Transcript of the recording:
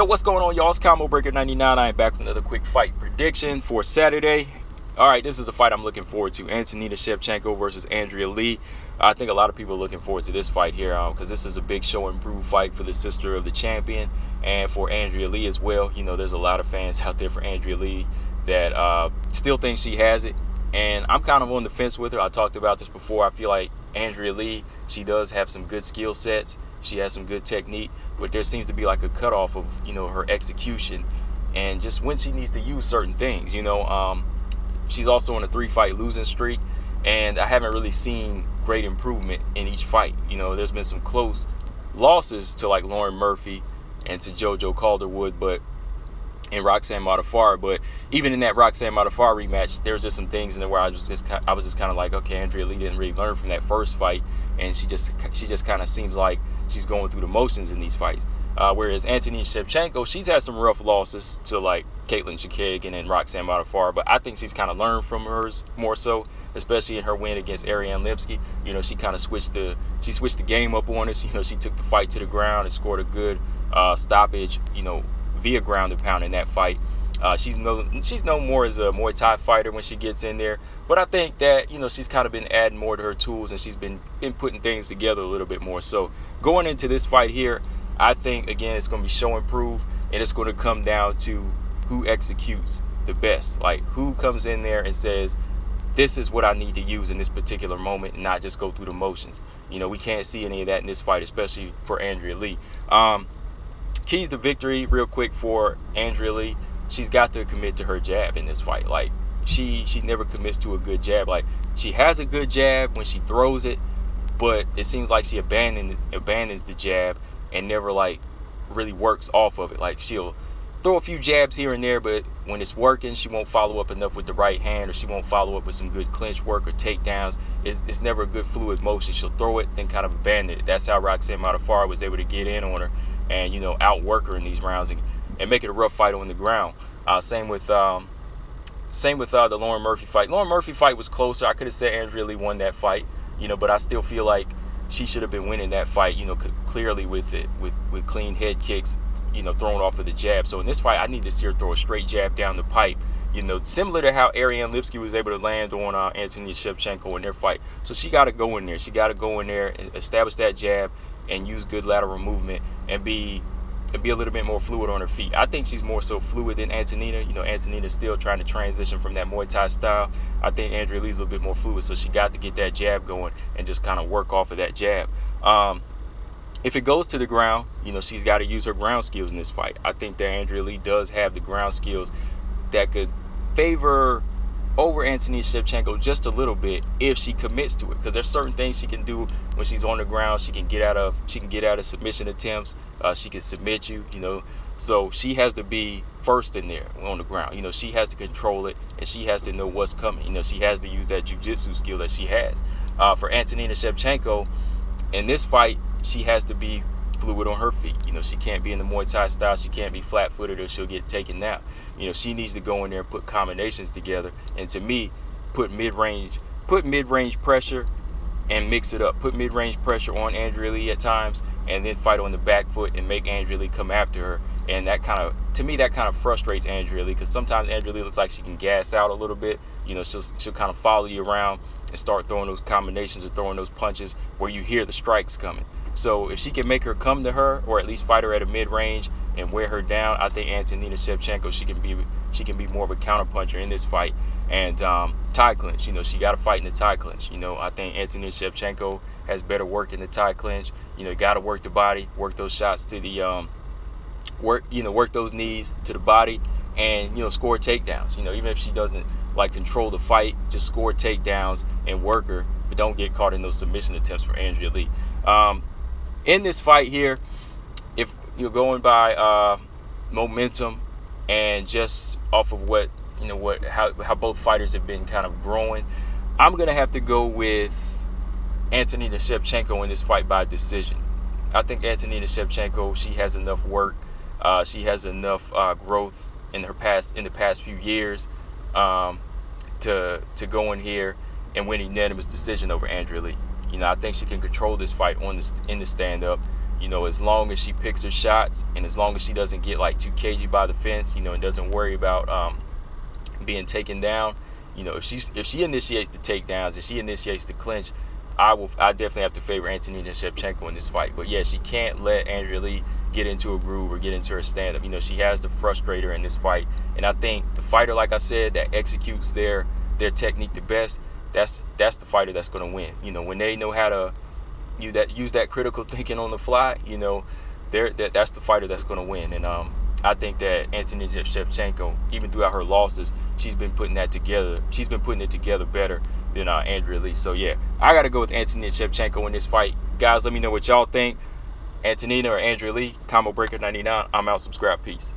So what's going on, y'all? It's Combo Breaker 99. I am back with another quick fight prediction for Saturday. All right, this is a fight I'm looking forward to. Antonina Shevchenko versus Andrea Lee. I think a lot of people are looking forward to this fight here because this is a big show and prove fight for the sister of the champion and for Andrea Lee as well. You know, there's a lot of fans out there for Andrea Lee that still think she has it. And I'm kind of on the fence with her. I talked about this before. I feel like Andrea Lee, she does have some good skill sets. She has some good technique, but there seems to be like a cutoff of, you know, her execution and just when she needs to use certain things. You know, she's also on a 3-fight losing streak, and I haven't really seen great improvement in each fight. You know, there's been some close losses to like Lauren Murphy and to JoJo Calderwood, and Roxanne Modafferi, but even in that Roxanne Modafferi rematch, there was just some things in there where I was just kind of like, okay, Andrea Lee didn't really learn from that first fight, and she just kind of seems like she's going through the motions in these fights. Whereas Antonina Shevchenko, she's had some rough losses to like Caitlin Chikagan and Roxanne Modafferi, but I think she's kind of learned from hers more so, especially in her win against Ariane Lipski. You know, she kind of switched the game up on us. You know, she took the fight to the ground and scored a good stoppage, you know, via ground and pound in that fight. She's known more as a Muay Thai fighter when she gets in there, but I think that, you know, she's kind of been adding more to her tools and she's been putting things together a little bit more. So going into this fight here, I think again it's going to be show and prove, and it's going to come down to who executes the best, like who comes in there and says, this is what I need to use in this particular moment, and not just go through the motions. You know, we can't see any of that in this fight, especially for Andrea Lee. Keys to victory real quick for Andrea Lee. She's got to commit to her jab in this fight. Like she never commits to a good jab. Like she has a good jab when she throws it, but it seems like she abandons the jab and never like really works off of it. Like she'll throw a few jabs here and there, but when it's working, she won't follow up enough with the right hand, or she won't follow up with some good clinch work or takedowns. It's never a good fluid motion. She'll throw it, then kind of abandon it. That's how Roxanne Modafferi was able to get in on her and, you know, outwork her in these rounds and make it a rough fight on the ground. Same with the Lauren Murphy fight. Lauren Murphy fight was closer. I could have said Andrea Lee won that fight, you know, but I still feel like she should have been winning that fight, you know, clearly with clean head kicks, you know, thrown off of the jab. So in this fight, I need to see her throw a straight jab down the pipe, you know, similar to how Ariane Lipski was able to land on Antonina Shevchenko in their fight. So she got to go in there. She got to go in there and establish that jab and use good lateral movement and be a little bit more fluid on her feet. I think she's more so fluid than Antonina. You know, Antonina's still trying to transition from that Muay Thai style. I think Andrea Lee's a little bit more fluid, so she got to get that jab going and just kind of work off of that jab. If it goes to the ground, you know, she's got to use her ground skills in this fight. I think that Andrea Lee does have the ground skills that could favor over Antonina Shevchenko just a little bit if she commits to it, because there's certain things she can do when she's on the ground. She can get out of submission attempts. She can submit you, you know. So she has to be first in there on the ground. You know, she has to control it, and she has to know what's coming. You know, she has to use that jiu-jitsu skill that she has. For Antonina Shevchenko, in this fight, she has to be fluid on her feet. You know, she can't be in the Muay Thai style. She can't be flat-footed or she'll get taken out. You know, she needs to go in there and put combinations together. And to me, put mid-range pressure and mix it up. Put mid-range pressure on Andrea Lee at times, and then fight on the back foot and make Andrea Lee come after her. And that kind of frustrates Andrea Lee, because sometimes Andrea Lee looks like she can gas out a little bit. You know, she'll kind of follow you around and start throwing those combinations or throwing those punches where you hear the strikes coming. So if she can make her come to her, or at least fight her at a mid-range and wear her down, I think Antonina Shevchenko, she can be more of a counterpuncher in this fight. And tie clinch, you know, she got to fight in the tie clinch. You know, I think Antonina Shevchenko has better work in the tie clinch. You know, got to work the body, work those shots to the work those knees to the body, and, you know, score takedowns. You know, even if she doesn't like control the fight, just score takedowns and work her, but don't get caught in those submission attempts for Andrea Lee. In this fight here, if you're going by momentum and just off of how both fighters have been kind of growing, I'm gonna have to go with Antonina Shevchenko in this fight by decision. I think Antonina Shevchenko, she has enough work, she has enough growth in the past few years to go in here and win a unanimous decision over Andrea Lee. You know, I think she can control this fight in the stand-up. You know, as long as she picks her shots and as long as she doesn't get like too cagey by the fence, you know, and doesn't worry about being taken down, you know, if she initiates the takedowns and she initiates the clinch, I definitely have to favor Antonina Shevchenko in this fight. But yeah, she can't let Andrea Lee get into a groove or get into her stand-up. You know, she has to frustrate her in this fight. And I think the fighter, like I said, that executes their technique the best, that's the fighter that's going to win. You know, when they know how to use that critical thinking on the fly, you know, that's the fighter that's going to win. And I think that Antonina Shevchenko, even throughout her losses, she's been putting that together. She's been putting it together better than Andrea Lee. So yeah, I got to go with Antonina Shevchenko in this fight. Guys, let me know what y'all think. Antonina or Andrea Lee. Combo Breaker 99. I'm out. Subscribe. Peace.